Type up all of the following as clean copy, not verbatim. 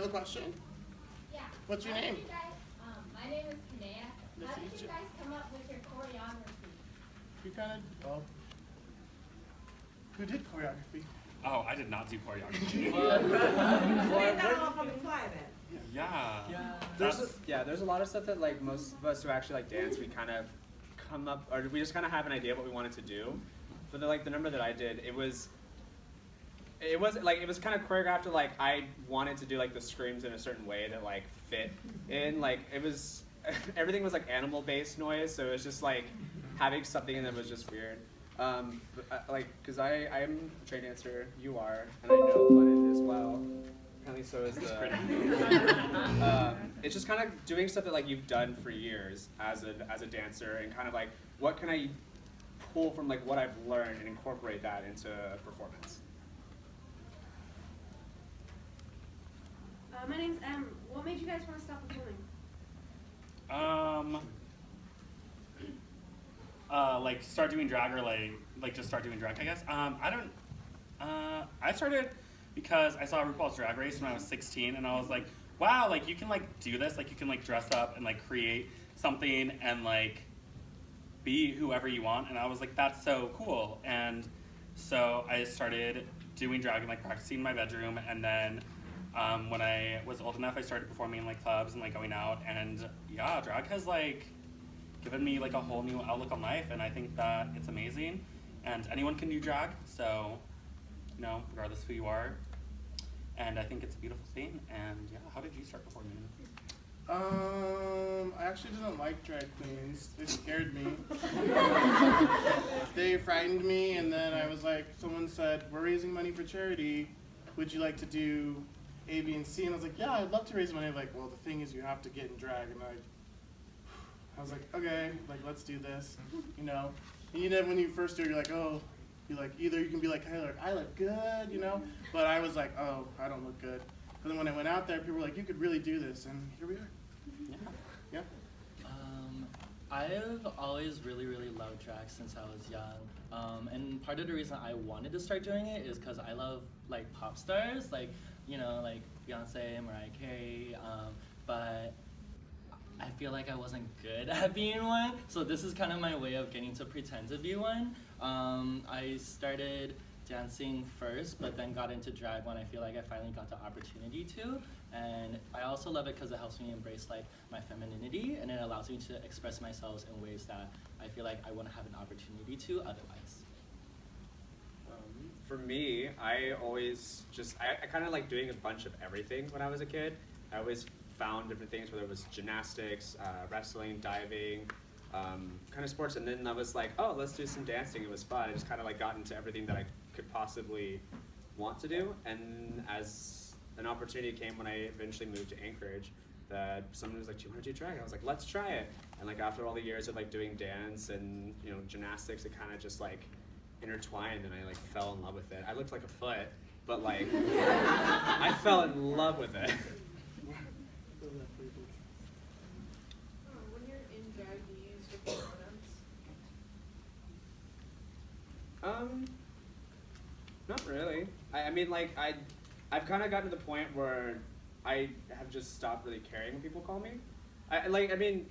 a question? Yeah. What's your name? My name is Kanea. Nice How to did meet you you. guys come up with your choreography? You kind of, well, who did choreography? Oh, I did not do choreography. Just made that all up on the fly then. Yeah. There's a lot of stuff that like most of us who actually like dance, we kind of come up, or we just kind of have an idea of what we wanted to do. But the number that I did, it was kind of choreographed to like I wanted to do like the screams in a certain way that like fit in. Like it was everything was like animal based noise, so it was just like having something in that was just weird. Because I'm a trained dancer, you are, and I know Glennon as well. Apparently so is the. It's just kind of doing stuff that like you've done for years as a dancer, and kind of like what can I pull from like what I've learned and incorporate that into a performance. My name's Em. What made you guys want to stop performing? Like start doing drag or like just start doing drag, I guess. I started because I saw RuPaul's Drag Race when I was 16, and I was like, wow, like you can like do this, like you can like dress up and like create something and like be whoever you want, and I was like, that's so cool. And so I started doing drag and like practicing in my bedroom, and then when I was old enough, I started performing in like clubs and like going out, and yeah, drag has like given me like a whole new outlook on life, and I think that it's amazing, and anyone can do drag, so you know, regardless of who you are, and I think it's a beautiful thing. And yeah, how did you start performing? I actually didn't like drag queens. They scared me. They frightened me, and then I was like, someone said, we're raising money for charity. Would you like to do A, B, and C? And I was like, yeah, I'd love to raise money. Like, well, the thing is you have to get in drag. And I was like, okay, like, let's do this, you know? And you know, when you first do it, you're like, oh, either you can be like, hey, look, I look good, you know? But I was like, oh, I don't look good. But then when I went out there, people were like, you could really do this, and here we are. Yeah. I've always really loved drag since I was young, and part of the reason I wanted to start doing it is because I love like pop stars, like you know, like Beyonce, Mariah Carey, but I feel like I wasn't good at being one, so this is kind of my way of getting to pretend to be one. I started dancing first, but then got into drag when I feel like I finally got the opportunity to. And I also love it because it helps me embrace like my femininity, and it allows me to express myself in ways that I feel like I wouldn't have an opportunity to otherwise. For me, I always I kind of like doing a bunch of everything when I was a kid. I always found different things, whether it was gymnastics, wrestling, diving, kind of sports, and then I was like, oh, let's do some dancing. It was fun. I just kind of like got into everything that I could possibly want to do, and as an opportunity came when I eventually moved to Anchorage, that someone was like, do you want to do drag? And I was like, let's try it. And like after all the years of like doing dance and you know gymnastics, it kind of just like intertwined, and I like fell in love with it. I looked like a foot, but like I fell in love with it. When you're in drag, do you use different pronouns? Not really. I mean, like, I've kind of gotten to the point where I have just stopped really caring what people call me. At the end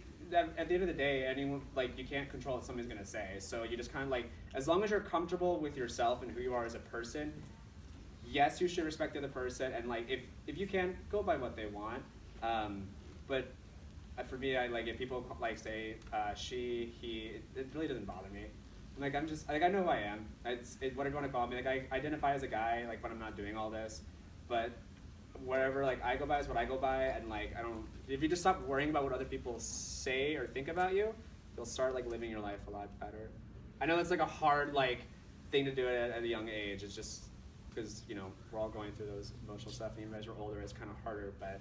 of the day, anyone, like, you can't control what somebody's gonna say. So you just kind of like, as long as you're comfortable with yourself and who you are as a person, yes, you should respect the other person, and like, if you can, go by what they want. But for me, I like if people like say she, he, it really doesn't bother me. Like I'm just like I know who I am. Whatever you want to call me. Like I identify as a guy. Like when I'm not doing all this, but whatever like I go by is what I go by. And like I don't. If you just stop worrying about what other people say or think about you, you'll start like living your life a lot better. I know that's like a hard like thing to do at a young age. It's just because you know we're all going through those emotional stuff. And even as you're older, it's kind of harder. But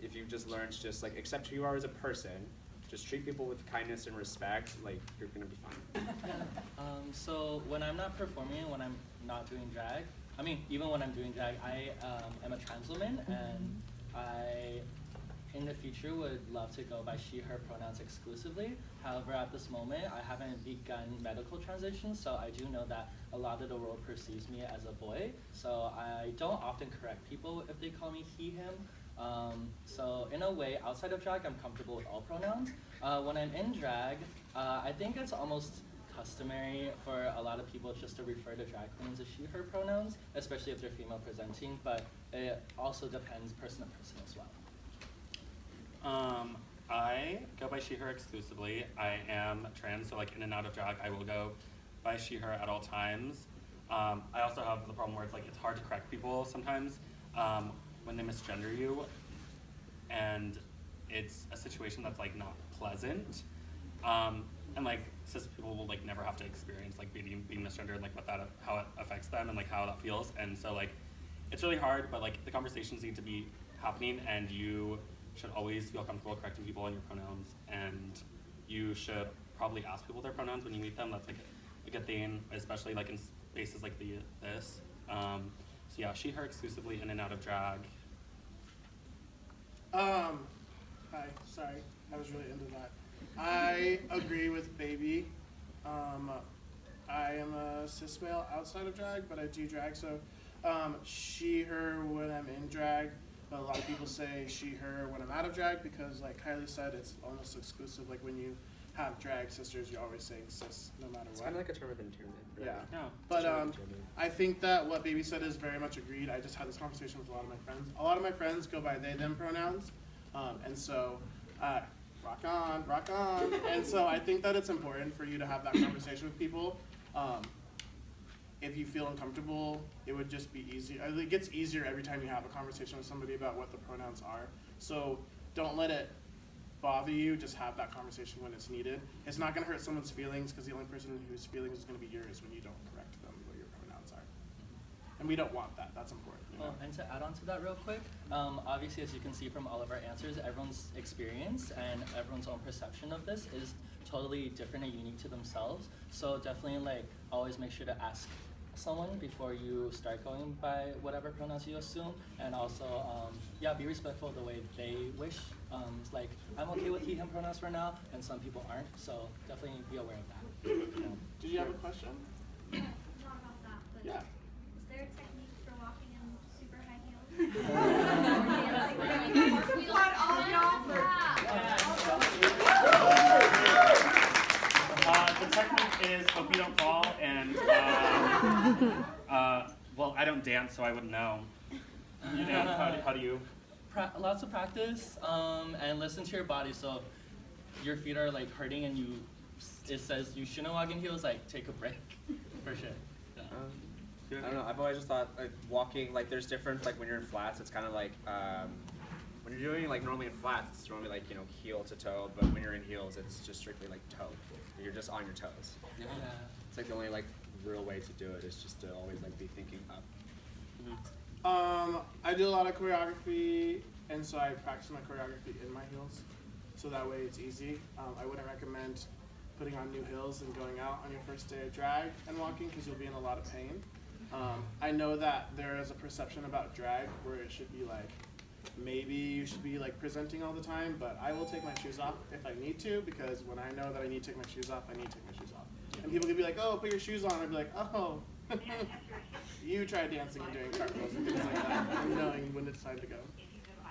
if you just learn to just like accept who you are as a person. Just treat people with kindness and respect, like you're gonna be fine. So when I'm not performing, when I'm not doing drag, I mean, even when I'm doing drag, I am a trans woman, and I, in the future, would love to go by she, her pronouns exclusively. However, at this moment, I haven't begun medical transition, so I do know that a lot of the world perceives me as a boy, so I don't often correct people if they call me he, him. So in a way, outside of drag, I'm comfortable with all pronouns. When I'm in drag, I think it's almost customary for a lot of people just to refer to drag queens as she, her pronouns, especially if they're female presenting, but it also depends person to person as well. I go by she, her exclusively. I am trans, so like in and out of drag, I will go by she, her at all times. I also have the problem where it's like it's hard to correct people sometimes when they misgender you, and it's a situation that's like not pleasant. And like cis people will like never have to experience like being misgendered, and like what that how it affects them and like how that feels. And so like it's really hard, but like the conversations need to be happening, and you should always feel comfortable correcting people on your pronouns, and you should probably ask people their pronouns when you meet them. That's like a good thing, especially like in spaces like this. So yeah, she, her exclusively, in and out of drag. Hi, sorry, I was really into that. I agree with Baby. I am a cis male outside of drag, but I do drag, so she, her when I'm in drag. But a lot of people say she, her when I'm out of drag because, like Kylie said, it's almost exclusive. Like when you have drag sisters, you're always saying cis no matter It's what. kind of like a term of endearment. Really. Yeah. No. But I think that what Baby said is very much agreed. I just had this conversation with a lot of my friends. A lot of my friends go by they, them pronouns. And so, rock on, rock on. And so I think that it's important for you to have that conversation with people. If you feel uncomfortable, it would just be easy. It gets easier every time you have a conversation with somebody about what the pronouns are. So don't let it bother you, just have that conversation when it's needed. It's not gonna hurt someone's feelings because the only person whose feelings is gonna be yours when you don't correct them what your pronouns are. And we don't want that, that's important. You know? Well, and to add on to that real quick, obviously as you can see from all of our answers, everyone's experience and everyone's own perception of this is totally different and unique to themselves. So definitely like always make sure to ask someone before you start going by whatever pronouns you assume, and also yeah, be respectful of the way they wish. Like I'm okay with he, him pronouns for now, and some people aren't, so definitely be aware of that. Yeah. Did you have a question? Not about that, but Yeah. is there a technique for walking in super high heels? We want all The technique is hope you don't fall, and well, I don't dance, so I wouldn't know. You dance? How do you? Lots of practice, and listen to your body. So if your feet are like hurting and it says you shouldn't walk in heels, like take a break, for sure. Yeah. I don't know. I've always just thought like walking, like there's different, like when you're in flats, it's kind of like when you're doing like normally in flats, it's normally like heel to toe, but when you're in heels, it's just strictly like toe. You're just on your toes. Yeah. It's like the only like real way to do it is just to always like be thinking up. I do a lot of choreography, and so I practice my choreography in my heels, so that way it's easy. I wouldn't recommend putting on new heels and going out on your first day of drag and walking because you'll be in a lot of pain. I know that there is a perception about drag where it should be like, maybe you should be like presenting all the time, but I will take my shoes off if I need to, because when I know that I need to take my shoes off, I need to take my shoes off. And people can be like, oh, put your shoes on. I'd be like, oh, you try dancing and doing cartwheels and things like that, and knowing when it's time to go.